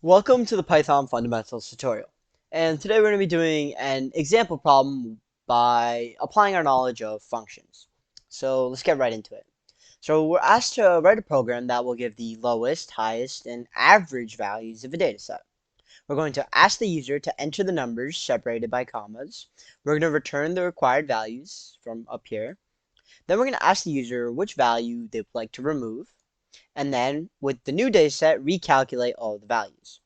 Welcome to the Python Fundamentals tutorial. And today we're going to be doing an example problem by applying our knowledge of functions. So let's get right into it. So we're asked to write a program that will give the lowest, highest, and average values of a data set. We're going to ask the user to enter the numbers separated by commas. We're going to return the required values from up here. Then we're going to ask the user which value they'd like to remove. And then with the new data set, recalculate all of the values.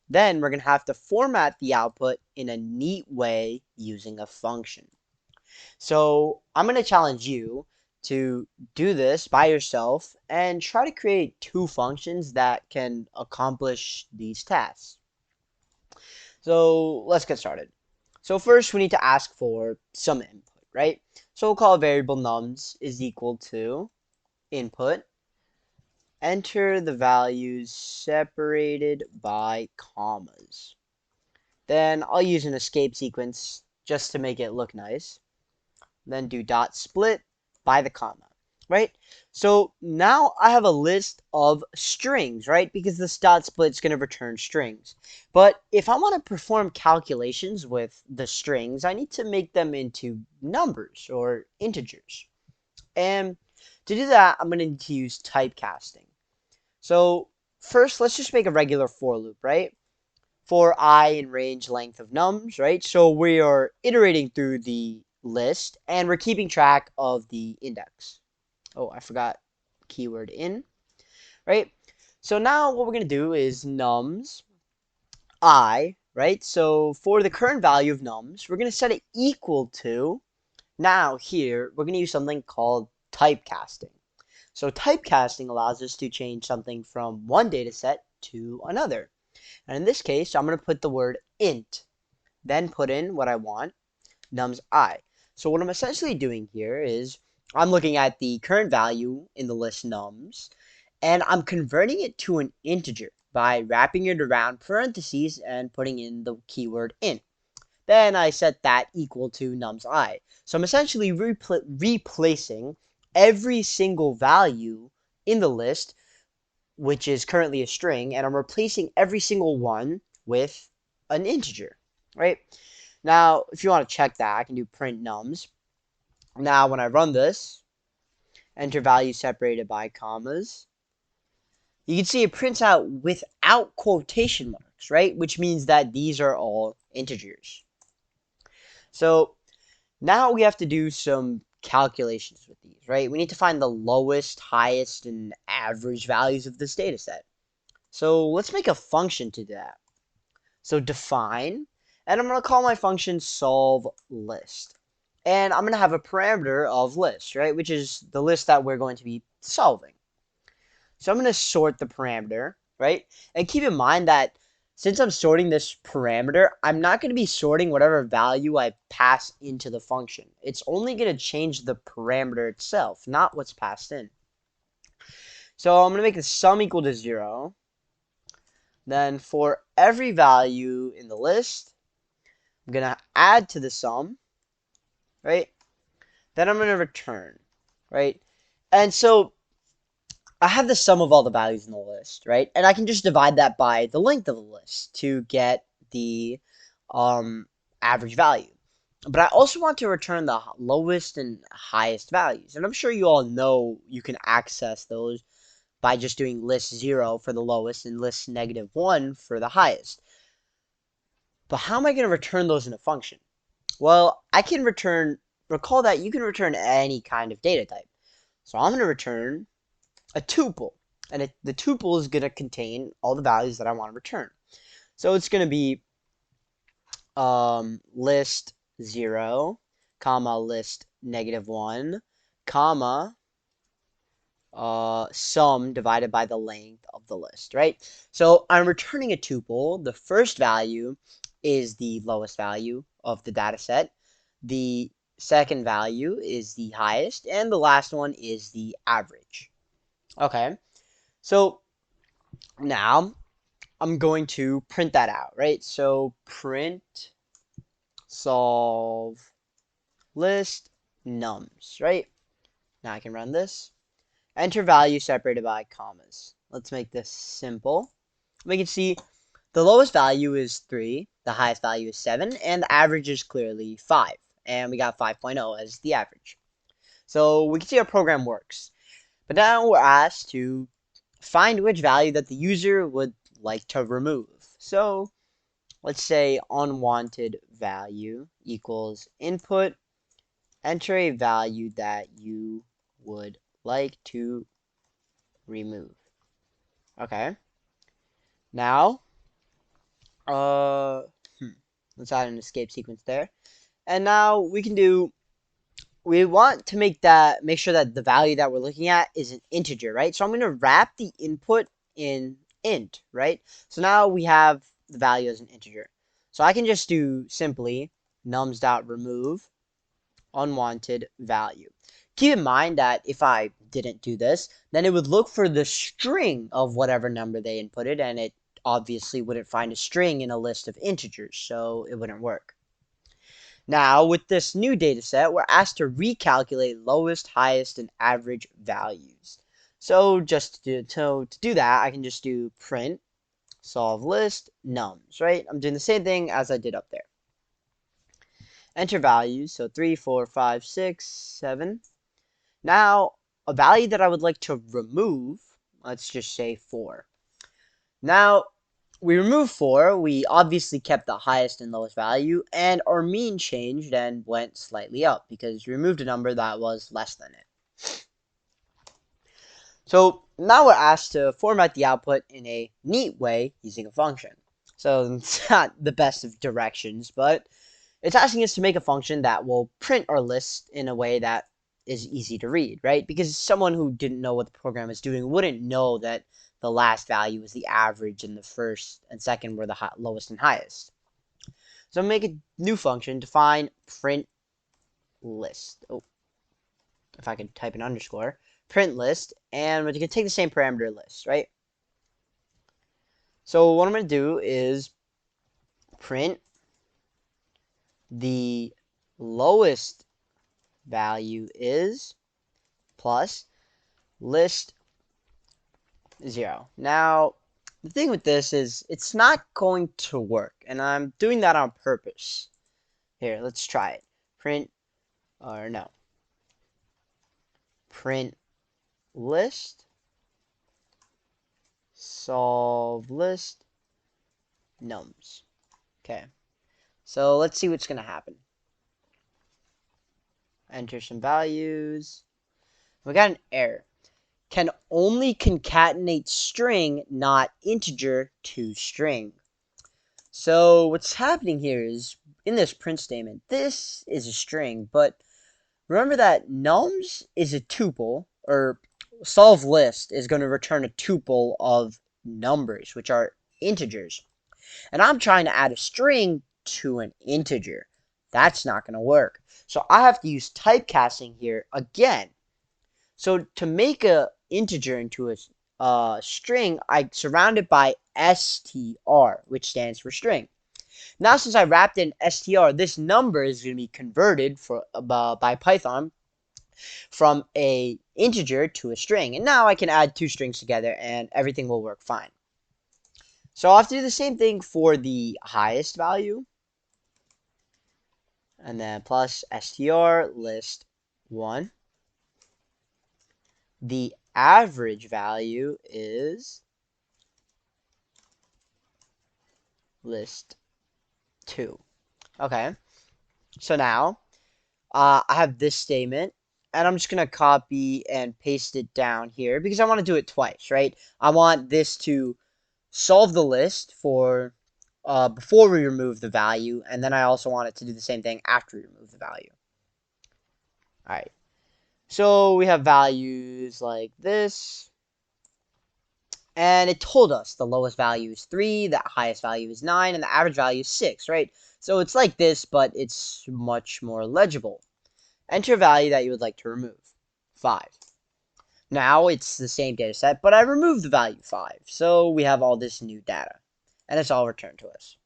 Then we're going to have to format the output in a neat way using a function. So I'm going to challenge you to do this by yourself and try to create two functions that can accomplish these tasks. So let's get started. So first we need to ask for some input, right? So we'll call a variable nums is equal to input. Enter the values separated by commas. Then I'll use an escape sequence just to make it look nice. Then do dot split by the comma, right? So now I have a list of strings, right? Because this dot split is going to return strings. But if I want to perform calculations with the strings, I need to make them into numbers or integers. And to do that, I'm going to need to use typecasting. So first, let's just make a regular for loop, right? For I in range length of nums, right? So we are iterating through the list and we're keeping track of the index. Oh, I forgot keyword in, right? So now what we're going to do is nums I, right? So for the current value of nums, we're going to set it equal to, now here, we're going to use something called typecasting. So typecasting allows us to change something from one data set to another. And in this case, I'm going to put the word int, then put in what I want, nums I. So what I'm essentially doing here is I'm looking at the current value in the list nums, and I'm converting it to an integer by wrapping it around parentheses and putting in the keyword int. Then I set that equal to nums I. So I'm essentially replacing every single value in the list, which is currently a string, and I'm replacing every single one with an integer, right? Now, if you want to check that, I can do print nums. Now, when I run this, enter value separated by commas, you can see it prints out without quotation marks, right? Which means that these are all integers. So now we have to do some calculations with these, right? We need to find the lowest, highest, and average values of this data set. So let's make a function to do that. So define, and I'm going to call my function solve list. And I'm going to have a parameter of list, right? Which is the list that we're going to be solving. So I'm going to sort the parameter, right? And keep in mind that since I'm sorting this parameter, I'm not going to be sorting whatever value I pass into the function. It's only going to change the parameter itself, not what's passed in. So I'm going to make the sum equal to 0. Then for every value in the list, I'm going to add to the sum, right? Then I'm going to return, right? And so I have the sum of all the values in the list, right? And I can just divide that by the length of the list to get the average value. But I also want to return the lowest and highest values. And I'm sure you all know you can access those by just doing list 0 for the lowest and list -1 for the highest. But how am I going to return those in a function? Well, I can recall that you can return any kind of data type. So I'm going to return a tuple. And the tuple is going to contain all the values that I want to return. So it's going to be list 0, comma, list -1, comma, sum divided by the length of the list, right? So I'm returning a tuple. The first value is the lowest value of the data set. The second value is the highest, and the last one is the average. Okay, so now I'm going to print that out, right? So print solve list nums, right? Now I can run this. Enter value separated by commas. Let's make this simple. We can see The lowest value is 3, the highest value is 7, and the average is clearly 5. And we got 5.0 as the average. So we can see our program works. But now we're asked to find which value that the user would like to remove. So let's say unwanted value equals input, enter a value that you would like to remove. Okay. Now, uh, let's add an escape sequence there. And now we want to make sure that the value that we're looking at is an integer, right? So I'm going to wrap the input in int, right? So now we have the value as an integer. So I can just do simply nums.remove unwanted value. Keep in mind that if I didn't do this, then it would look for the string of whatever number they inputted, and it obviously wouldn't find a string in a list of integers, so it wouldn't work. Now, with this new data set, we're asked to recalculate lowest, highest, and average values. So just to do that, I can just do print solve list nums, right? I'm doing the same thing as I did up there. Enter values, so 3, 4, 5, 6, 7. Now, a value that I would like to remove, let's just say 4. Now, we removed 4, we obviously kept the highest and lowest value, and our mean changed and went slightly up because we removed a number that was less than it. So now we're asked to format the output in a neat way using a function. So it's not the best of directions, but it's asking us to make a function that will print our list in a way that is easy to read, right? Because someone who didn't know what the program is doing wouldn't know that the last value was the average and the first and second were the lowest and highest. So I'm going to make a new function, define print list. Oh, if I could type an underscore. Print list, and we're going to take the same parameter list, right? So what I'm going to do is print the lowest value is plus list 0. Now, the thing with this is it's not going to work, and I'm doing that on purpose. Here, let's try it. Print list solve list nums. Okay, so let's see what's going to happen. Enter some values. We got an error. Can only concatenate string, not integer, to string. So what's happening here is, in this print statement, this is a string, but remember that nums is a tuple, or solve list is going to return a tuple of numbers, which are integers. And I'm trying to add a string to an integer. That's not going to work. So I have to use typecasting here again. So to make a integer into a string, I surround it by str, which stands for string. Now, since I wrapped in str, this number is going to be converted by Python from a integer to a string. And now I can add two strings together and everything will work fine. So I'll have to do the same thing for the highest value. And then plus str list 1. The average value is list 2. Okay, so now I have this statement, and I'm just going to copy and paste it down here because I want to do it twice, right? I want this to solve the list for before we remove the value, and then I also want it to do the same thing after we remove the value. All right, so we have values like this. And it told us the lowest value is 3, the highest value is 9, and the average value is 6, right? So it's like this, but it's much more legible. Enter a value that you would like to remove. 5. Now it's the same data set, but I removed the value 5. So we have all this new data. And it's all returned to us.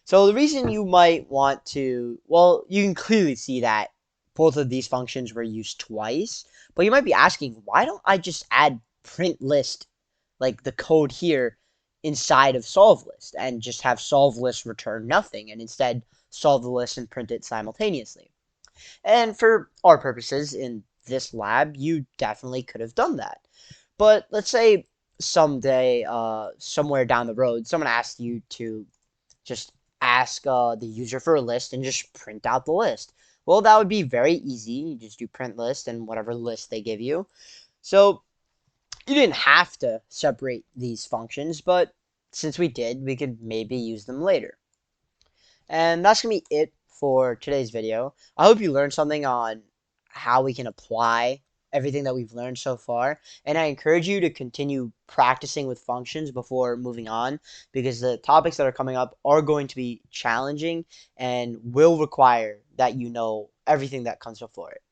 So the reason you might want to, well, you can clearly see that both of these functions were used twice. But you might be asking, why don't I just add print list, like the code here, inside of solve list and just have solve list return nothing and instead solve the list and print it simultaneously. And for our purposes in this lab, you definitely could have done that. But let's say someday, somewhere down the road, someone asked you to just ask the user for a list and just print out the list. Well, that would be very easy. You just do print list and whatever list they give you. So you didn't have to separate these functions, but since we did, we could maybe use them later. And that's going to be it for today's video. I hope you learned something on how we can apply everything that we've learned so far. And I encourage you to continue practicing with functions before moving on, because the topics that are coming up are going to be challenging and will require that you know everything that comes before it.